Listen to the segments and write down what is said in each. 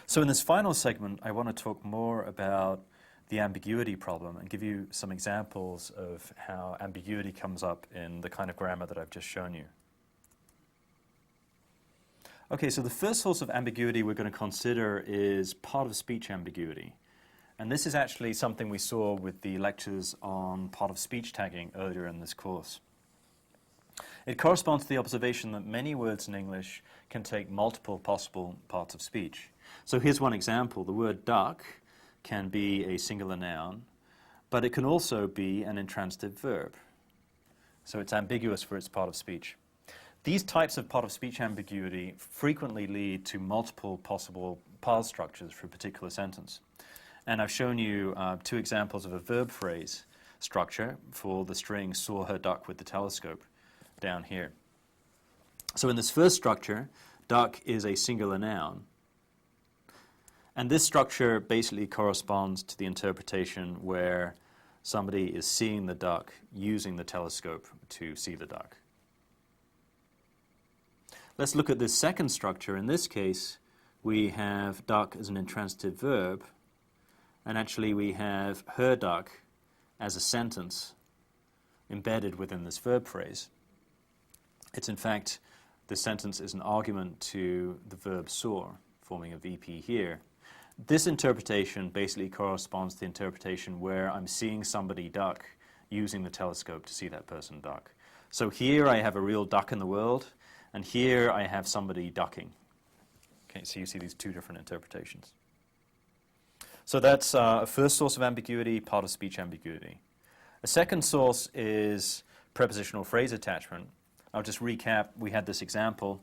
So in this final segment, I want to talk more about the ambiguity problem and give you some examples of how ambiguity comes up in the kind of grammar that I've just shown you. Okay, so the first source of ambiguity we're going to consider is part-of-speech ambiguity. And this is actually something we saw with the lectures on part-of-speech tagging earlier in this course. It corresponds to the observation that many words in English can take multiple possible parts of speech. So here's one example. The word duck can be a singular noun, but it can also be an intransitive verb. So it's ambiguous for its part of speech. These types of part-of-speech ambiguity frequently lead to multiple possible path structures for a particular sentence. And I've shown you two examples of a verb phrase structure for the string saw her duck with the telescope down here. So in this first structure, duck is a singular noun. And this structure basically corresponds to the interpretation where somebody is seeing the duck using the telescope to see the duck. Let's look at this second structure. In this case, we have duck as an intransitive verb, and actually we have her duck as a sentence embedded within this verb phrase. It's in fact, the sentence is an argument to the verb saw, forming a VP here. This interpretation basically corresponds to the interpretation where I'm seeing somebody duck using the telescope to see that person duck. So here I have a real duck in the world, and here I have somebody ducking. Okay, so you see these two different interpretations. So that's a first source of ambiguity, part-of-speech ambiguity. A second source is prepositional phrase attachment. I'll just recap. We had this example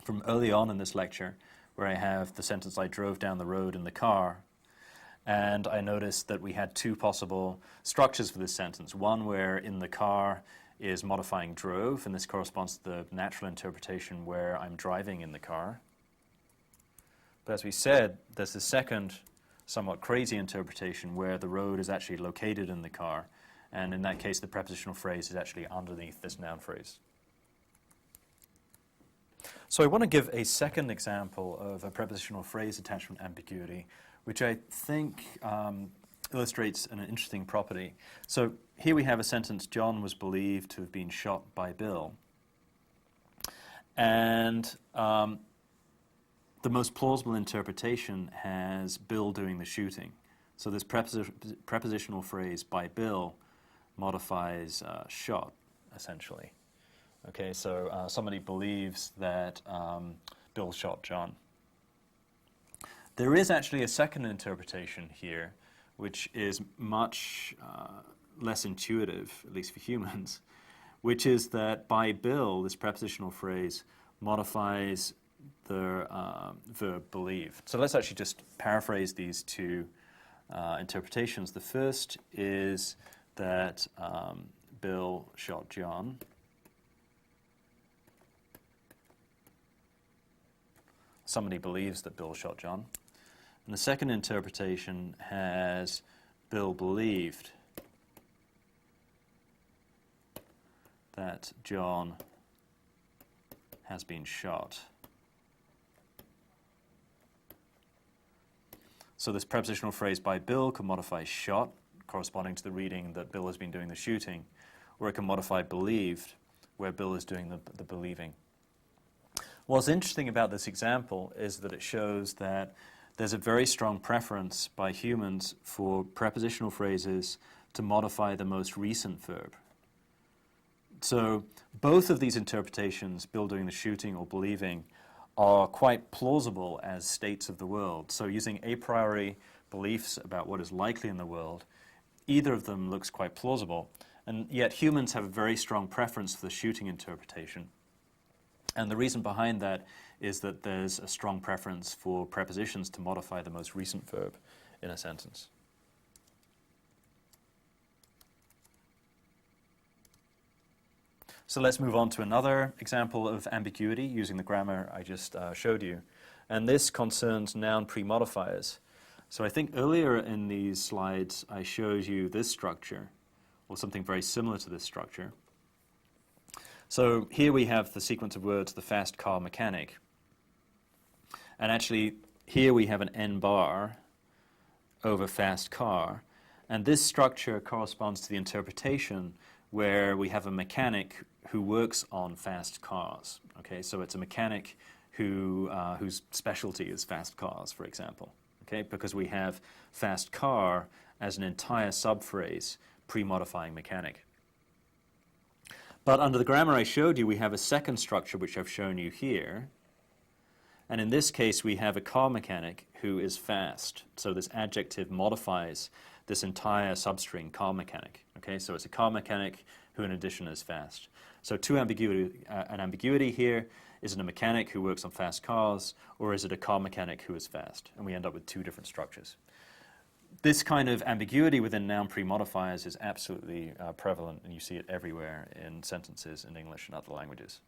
from early on in this lecture where I have the sentence, I drove down the road in the car, and I noticed that we had two possible structures for this sentence. One where in the car is modifying drove, and this corresponds to the natural interpretation where I'm driving in the car. But as we said, there's the second somewhat crazy interpretation where the road is actually located in the car, and in that case the prepositional phrase is actually underneath this noun phrase. So I want to give a second example of a prepositional phrase attachment ambiguity, which I think illustrates an interesting property. So here we have a sentence, John was believed to have been shot by Bill. And the most plausible interpretation has Bill doing the shooting. So this prepositional phrase by Bill modifies shot, essentially. Okay, so somebody believes that Bill shot John. There is actually a second interpretation here, which is much less intuitive, at least for humans, which is that by Bill, this prepositional phrase modifies the verb believe. So let's actually just paraphrase these two interpretations. The first is that Bill shot John. Somebody believes that Bill shot John. And the second interpretation has Bill believed that John has been shot. So this prepositional phrase by Bill can modify shot, corresponding to the reading that Bill has been doing the shooting, or it can modify believed, where Bill is doing the believing. What's interesting about this example is that it shows that there's a very strong preference by humans for prepositional phrases to modify the most recent verb. So both of these interpretations, Bill doing the shooting or believing, are quite plausible as states of the world. So using a priori beliefs about what is likely in the world, either of them looks quite plausible. And yet humans have a very strong preference for the shooting interpretation. And the reason behind that is that there's a strong preference for prepositions to modify the most recent verb in a sentence. So let's move on to another example of ambiguity using the grammar I just showed you. And this concerns noun pre-modifiers. So I think earlier in these slides I showed you this structure, or something very similar to this structure. So here we have the sequence of words, the fast car mechanic. And actually, here we have an N bar over fast car, and this structure corresponds to the interpretation where we have a mechanic who works on fast cars. Okay, so it's a mechanic whose specialty is fast cars, for example. Okay, because we have fast car as an entire subphrase pre-modifying mechanic. But under the grammar I showed you, we have a second structure which I've shown you here. And in this case, we have a car mechanic who is fast. So this adjective modifies this entire substring car mechanic. Okay, so it's a car mechanic who in addition is fast. So an ambiguity here. Is it a mechanic who works on fast cars, or is it a car mechanic who is fast? And we end up with two different structures. This kind of ambiguity within noun pre-modifiers is absolutely prevalent, and you see it everywhere in sentences in English and other languages.